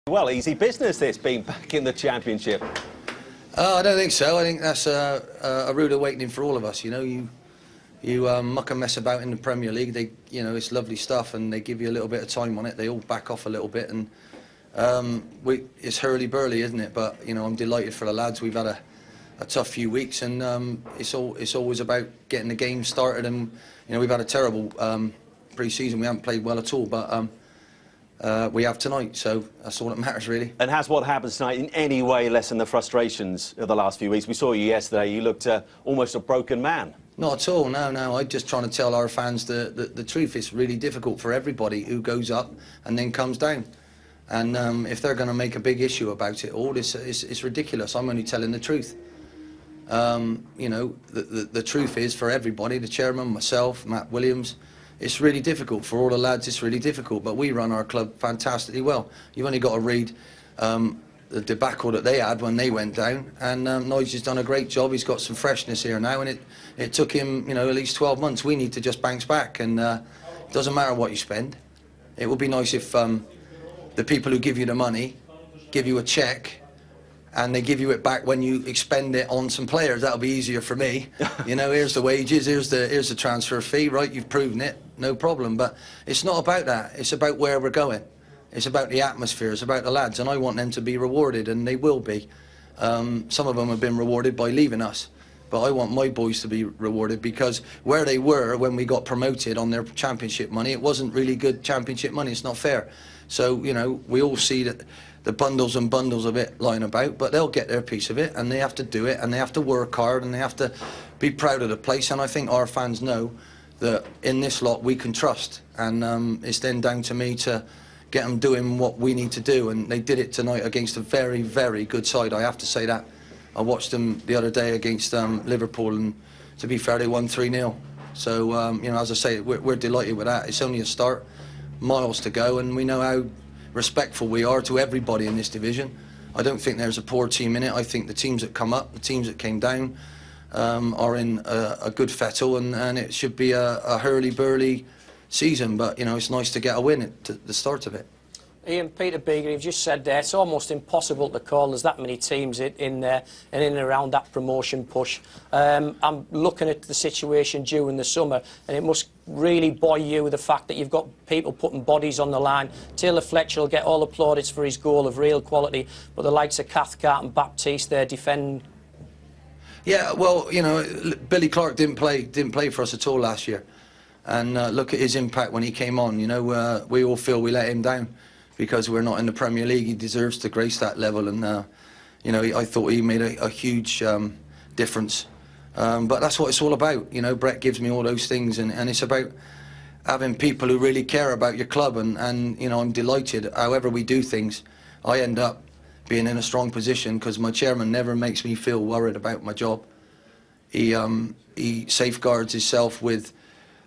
Well, easy business this, being back in the Championship. I don't think so. I think that's a rude awakening for all of us. You know, you muck and mess about in the Premier League. It's lovely stuff, and they give you a little bit of time on it. They all back off a little bit, and it's hurly-burly, isn't it? But I'm delighted for the lads. We've had a tough few weeks, and it's always about getting the game started. And we've had a terrible pre-season. We haven't played well at all, but we have tonight, so that's all that matters, really. And has what happens tonight in any way lessened the frustrations of the last few weeks? We saw you yesterday. You looked almost a broken man. Not at all, no. I'm just trying to tell our fans the truth. It's really difficult for everybody who goes up and then comes down. And if they're going to make a big issue about it all, it's ridiculous. I'm only telling the truth. The truth is, for everybody, the chairman, myself, Matt Williams, it's really difficult for all the lads. It's really difficult, but we run our club fantastically well. You've only got to read the debacle that they had when they went down, and Nigel's done a great job. He's got some freshness here now, and it took him at least 12 months. We need to just bounce back, and it doesn't matter what you spend. It would be nice if the people who give you the money give you a cheque and they give you it back when you expend it on some players. That'll be easier for me. Here's the wages, here's the transfer fee, right? You've proven it, no problem. But it's not about that. It's about where we're going. It's about the atmosphere. It's about the lads, and I want them to be rewarded, and they will be. Some of them have been rewarded by leaving us, but I want my boys to be rewarded, because where they were when we got promoted on their championship money, it wasn't really good championship money. It's not fair. So we all see that the bundles and bundles of it lying about, but they'll get their piece of it, and they have to do it, and they have to work hard, and they have to be proud of the place. And I think our fans know that in this lot we can trust, and it's then down to me to get them doing what we need to do, and they did it tonight against a very, very good side. I have to say that. I watched them the other day against Liverpool, and to be fair, they won 3-0. So as I say, we're delighted with that. It's only a start, miles to go, and we know how respectful we are to everybody in this division. I don't think there's a poor team in it. I think the teams that come up, the teams that came down, are in a good fettle, and it should be a hurly-burly season. But it's nice to get a win at the start of it. Ian, Peter Beager, you've just said there, it's almost impossible to call. There's that many teams in there and in and around that promotion push. I'm looking at the situation during the summer, and it must really buoy you, the fact that you've got people putting bodies on the line. Taylor Fletcher will get all applaudits for his goal of real quality, but the likes of Cathcart and Baptiste there defend. Yeah, well, Billy Clark didn't play for us at all last year, and look at his impact when he came on. We all feel we let him down because we're not in the Premier League. He deserves to grace that level, and I thought he made a huge difference. But that's what it's all about. Brett gives me all those things, and it's about having people who really care about your club, and I'm delighted. However we do things, I end up being in a strong position, because my chairman never makes me feel worried about my job. He safeguards himself with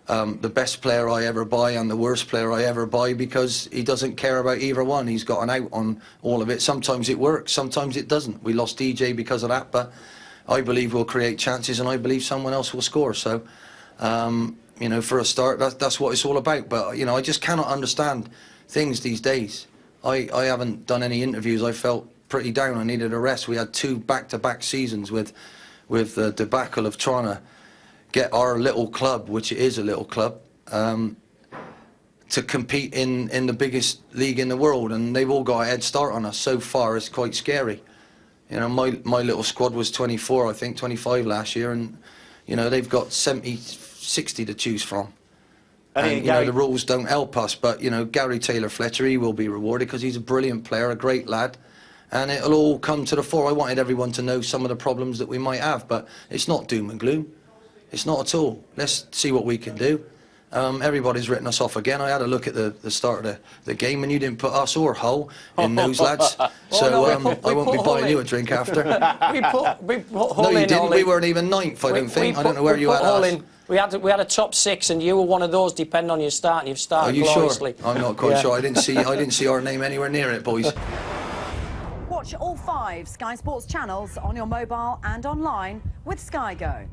the best player I ever buy and the worst player I ever buy, because he doesn't care about either one. He's got an out on all of it. Sometimes it works, sometimes it doesn't. We lost DJ because of that, but I believe we'll create chances, and I believe someone else will score. So, for a start, that's what it's all about. But, I just cannot understand things these days. I haven't done any interviews. I felt pretty down. I needed a rest. We had 2 back-to-back seasons with the debacle of trying to get our little club, which it is a little club, to compete in the biggest league in the world, and they've all got a head start on us. So far, it's quite scary. My little squad was 24, I think, 25 last year, and they've got 70, 60 to choose from. And the rules don't help us, but Gary Taylor Fletcher, he will be rewarded, because he's a brilliant player, a great lad, and it'll all come to the fore. I wanted everyone to know some of the problems that we might have, but it's not doom and gloom. It's not at all. Let's see what we can do. Everybody's written us off again. I had a look at the start of the game, and you didn't put us or Hull in those, lads. So I won't be buying you a drink after. we put Hull no, you didn't. We weren't even 9th, I don't think. I don't know where you had us. We had a top 6, and you were one of those. Depending on your start, and you've started gloriously. Sure? I'm not quite sure. I didn't see our name anywhere near it, boys. Watch all 5 Sky Sports channels on your mobile and online with Sky Go.